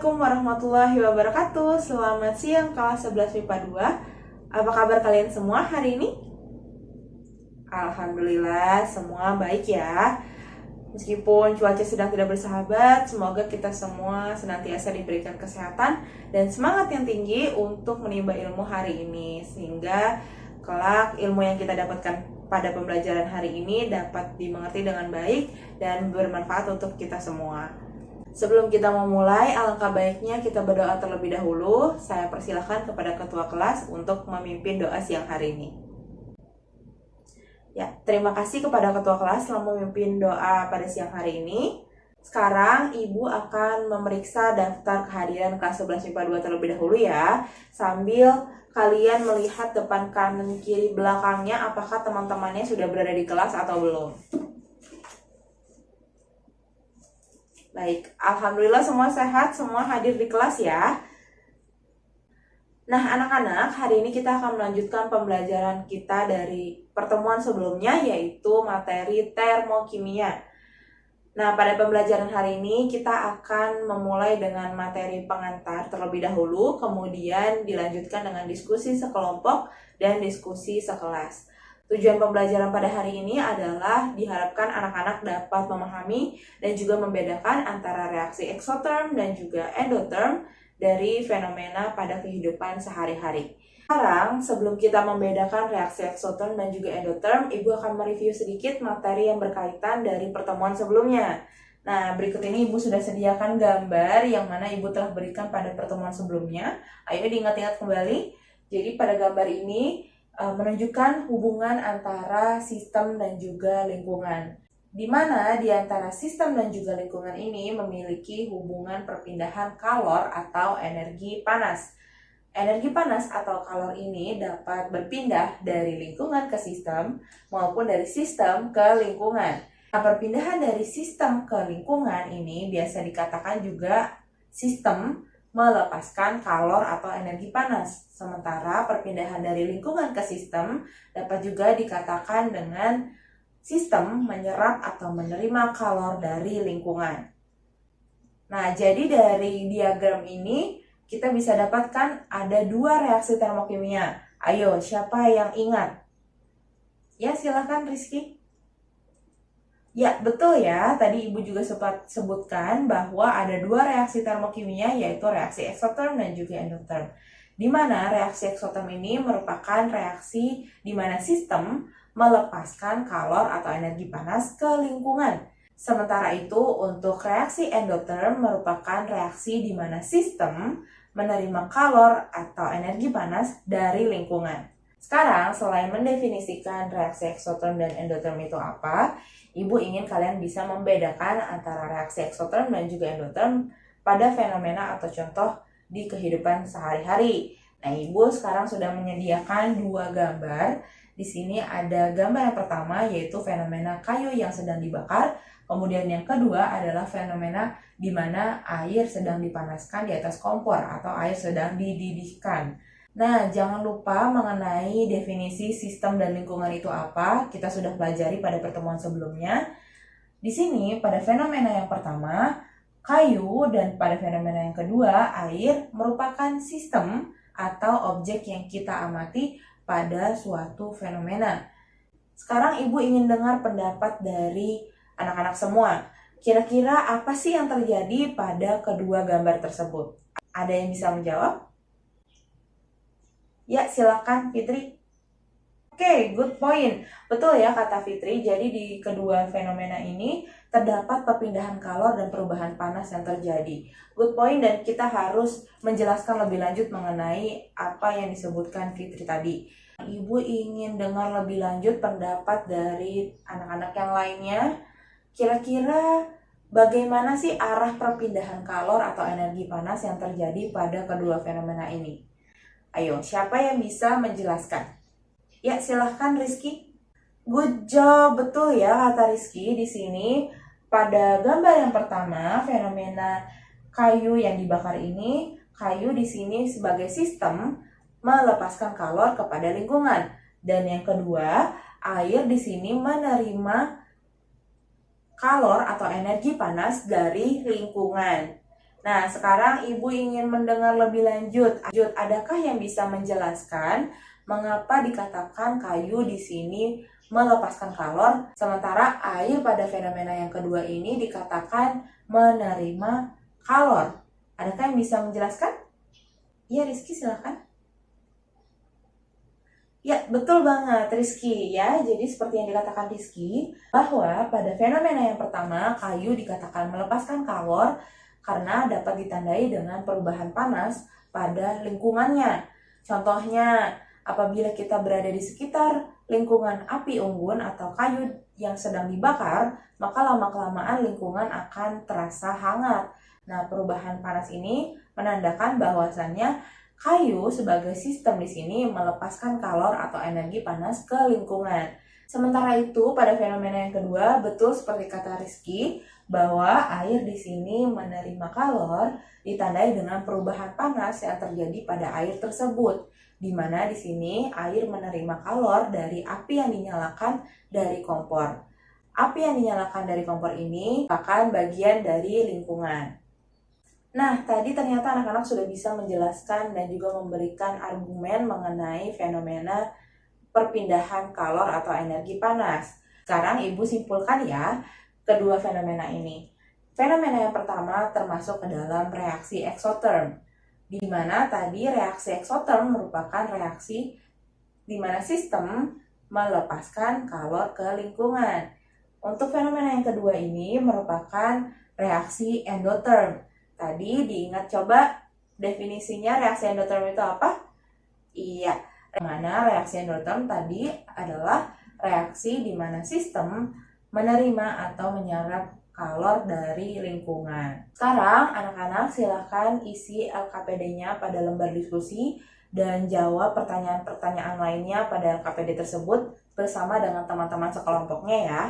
Assalamualaikum warahmatullahi wabarakatuh. Selamat siang kelas 11 MIPA 2. Apa kabar kalian semua hari ini? Alhamdulillah semua baik ya. Meskipun cuaca sedang tidak bersahabat, semoga kita semua senantiasa diberikan kesehatan dan semangat yang tinggi untuk menimba ilmu hari ini, sehingga kelak ilmu yang kita dapatkan pada pembelajaran hari ini dapat dimengerti dengan baik dan bermanfaat untuk kita semua. Sebelum kita memulai, alangkah baiknya kita berdoa terlebih dahulu. Saya persilahkan kepada ketua kelas untuk memimpin doa siang hari ini. Ya, terima kasih kepada ketua kelas telah memimpin doa pada siang hari ini. Sekarang Ibu akan memeriksa daftar kehadiran kelas 11 MIPA 2 terlebih dahulu ya. Sambil kalian melihat depan kanan kiri belakangnya apakah teman-temannya sudah berada di kelas atau belum. Baik, alhamdulillah semua sehat, semua hadir di kelas ya. Nah anak-anak, hari ini kita akan melanjutkan pembelajaran kita dari pertemuan sebelumnya, yaitu materi termokimia. Nah pada pembelajaran hari ini kita akan memulai dengan materi pengantar terlebih dahulu, kemudian dilanjutkan dengan diskusi sekelompok dan diskusi sekelas. Tujuan pembelajaran pada hari ini adalah diharapkan anak-anak dapat memahami dan juga membedakan antara reaksi eksoterm dan juga endoterm dari fenomena pada kehidupan sehari-hari. Sekarang, sebelum kita membedakan reaksi eksoterm dan juga endoterm, Ibu akan mereview sedikit materi yang berkaitan dari pertemuan sebelumnya. Nah, berikut ini Ibu sudah sediakan gambar yang mana Ibu telah berikan pada pertemuan sebelumnya. Ayo diingat-ingat kembali. Jadi pada gambar ini menunjukkan hubungan antara sistem dan juga lingkungan, di mana di antara sistem dan juga lingkungan ini memiliki hubungan perpindahan kalor atau energi panas. Energi panas atau kalor ini dapat berpindah dari lingkungan ke sistem maupun dari sistem ke lingkungan. Nah, perpindahan dari sistem ke lingkungan ini biasa dikatakan juga sistem melepaskan kalor atau energi panas. Sementara perpindahan dari lingkungan ke sistem dapat juga dikatakan dengan sistem menyerap atau menerima kalor dari lingkungan. Nah, jadi dari diagram ini kita bisa dapatkan ada dua reaksi termokimia. Ayo, siapa yang ingat? Ya, silakan Rizky. Ya, betul ya. Tadi Ibu juga sempat sebutkan bahwa ada dua reaksi termokimia, yaitu reaksi eksoterm dan juga endoterm. Di mana reaksi eksoterm ini merupakan reaksi di mana sistem melepaskan kalor atau energi panas ke lingkungan. Sementara itu, untuk reaksi endoterm merupakan reaksi di mana sistem menerima kalor atau energi panas dari lingkungan. Sekarang, selain mendefinisikan reaksi eksoterm dan endoterm itu apa, Ibu ingin kalian bisa membedakan antara reaksi eksoterm dan juga endoterm pada fenomena atau contoh di kehidupan sehari-hari. Nah, Ibu sekarang sudah menyediakan dua gambar. Di sini ada gambar yang pertama yaitu fenomena kayu yang sedang dibakar. Kemudian yang kedua adalah fenomena di mana air sedang dipanaskan di atas kompor atau air sedang dididihkan. Nah, jangan lupa mengenai definisi sistem dan lingkungan itu apa. Kita sudah pelajari pada pertemuan sebelumnya. Di sini, pada fenomena yang pertama, kayu, dan pada fenomena yang kedua, air, merupakan sistem atau objek yang kita amati pada suatu fenomena. Sekarang Ibu ingin dengar pendapat dari anak-anak semua. Kira-kira apa sih yang terjadi pada kedua gambar tersebut? Ada yang bisa menjawab? Ya, silakan Fitri. Oke, good point. Betul ya kata Fitri, jadi di kedua fenomena ini terdapat perpindahan kalor dan perubahan panas yang terjadi. Good point, dan kita harus menjelaskan lebih lanjut mengenai apa yang disebutkan Fitri tadi. Ibu ingin dengar lebih lanjut pendapat dari anak-anak yang lainnya. Kira-kira bagaimana sih arah perpindahan kalor atau energi panas yang terjadi pada kedua fenomena ini? Ayo, siapa yang bisa menjelaskan? Ya, silahkan Rizky. Good job, betul ya kata Rizky. Di sini pada gambar yang pertama, fenomena kayu yang dibakar ini, kayu di sini sebagai sistem melepaskan kalor kepada lingkungan. Dan yang kedua, air di sini menerima kalor atau energi panas dari lingkungan. Nah, sekarang Ibu ingin mendengar lebih lanjut. Adakah yang bisa menjelaskan mengapa dikatakan kayu di sini melepaskan kalor, sementara air pada fenomena yang kedua ini dikatakan menerima kalor? Adakah yang bisa menjelaskan? Ya, Rizky, silakan. Ya, betul banget Rizky ya. Jadi seperti yang dikatakan Rizky, bahwa pada fenomena yang pertama, kayu dikatakan melepaskan kalor karena dapat ditandai dengan perubahan panas pada lingkungannya. Contohnya, apabila kita berada di sekitar lingkungan api unggun atau kayu yang sedang dibakar, maka lama-kelamaan lingkungan akan terasa hangat. Nah, perubahan panas ini menandakan bahwasannya kayu sebagai sistem di sini melepaskan kalor atau energi panas ke lingkungan. Sementara itu, pada fenomena yang kedua, betul seperti kata Rizky, bahwa air di sini menerima kalor ditandai dengan perubahan panas yang terjadi pada air tersebut, di mana di sini air menerima kalor dari api yang dinyalakan dari kompor. Api yang dinyalakan dari kompor ini merupakan bagian dari lingkungan. Nah, tadi ternyata anak-anak sudah bisa menjelaskan dan juga memberikan argumen mengenai fenomena perpindahan kalor atau energi panas. Sekarang Ibu simpulkan ya kedua fenomena ini. Fenomena yang pertama termasuk ke dalam reaksi eksoterm, di mana tadi reaksi eksoterm merupakan reaksi di mana sistem melepaskan kalor ke lingkungan. Untuk fenomena yang kedua ini merupakan reaksi endoterm. Tadi diingat coba definisinya reaksi endoterm itu apa? Iya, mana reaksi endoterm tadi adalah reaksi di mana sistem menerima atau menyerap kalor dari lingkungan. Sekarang anak-anak silakan isi LKPD-nya pada lembar diskusi dan jawab pertanyaan-pertanyaan lainnya pada LKPD tersebut bersama dengan teman-teman sekelompoknya ya.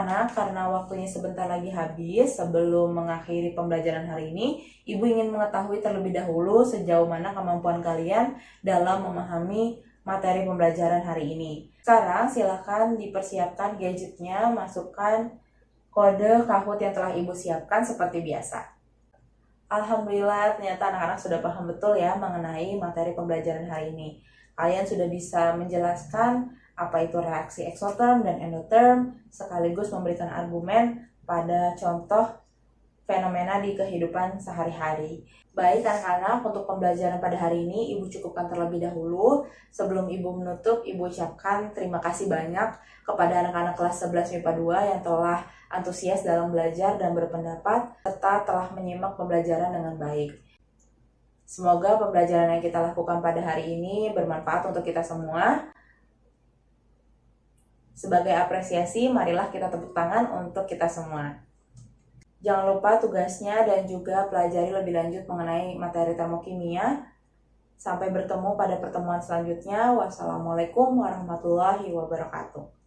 Karena waktunya sebentar lagi habis, sebelum mengakhiri pembelajaran hari ini, Ibu ingin mengetahui terlebih dahulu sejauh mana kemampuan kalian dalam memahami materi pembelajaran hari ini. Sekarang silakan dipersiapkan gadgetnya, masukkan kode Kahoot yang telah Ibu siapkan seperti biasa. Alhamdulillah, ternyata anak-anak sudah paham betul ya mengenai materi pembelajaran hari ini. Kalian sudah bisa menjelaskan apa itu reaksi eksoterm dan endoterm, sekaligus memberikan argumen pada contoh fenomena di kehidupan sehari-hari. Baik anak-anak, untuk pembelajaran pada hari ini Ibu cukupkan terlebih dahulu. Sebelum Ibu menutup, Ibu ucapkan terima kasih banyak kepada anak-anak kelas 11 MIPA 2 yang telah antusias dalam belajar dan berpendapat, serta telah menyimak pembelajaran dengan baik. Semoga pembelajaran yang kita lakukan pada hari ini bermanfaat untuk kita semua. Sebagai apresiasi, marilah kita tepuk tangan untuk kita semua. Jangan lupa tugasnya dan juga pelajari lebih lanjut mengenai materi termokimia. Sampai bertemu pada pertemuan selanjutnya. Wassalamualaikum warahmatullahi wabarakatuh.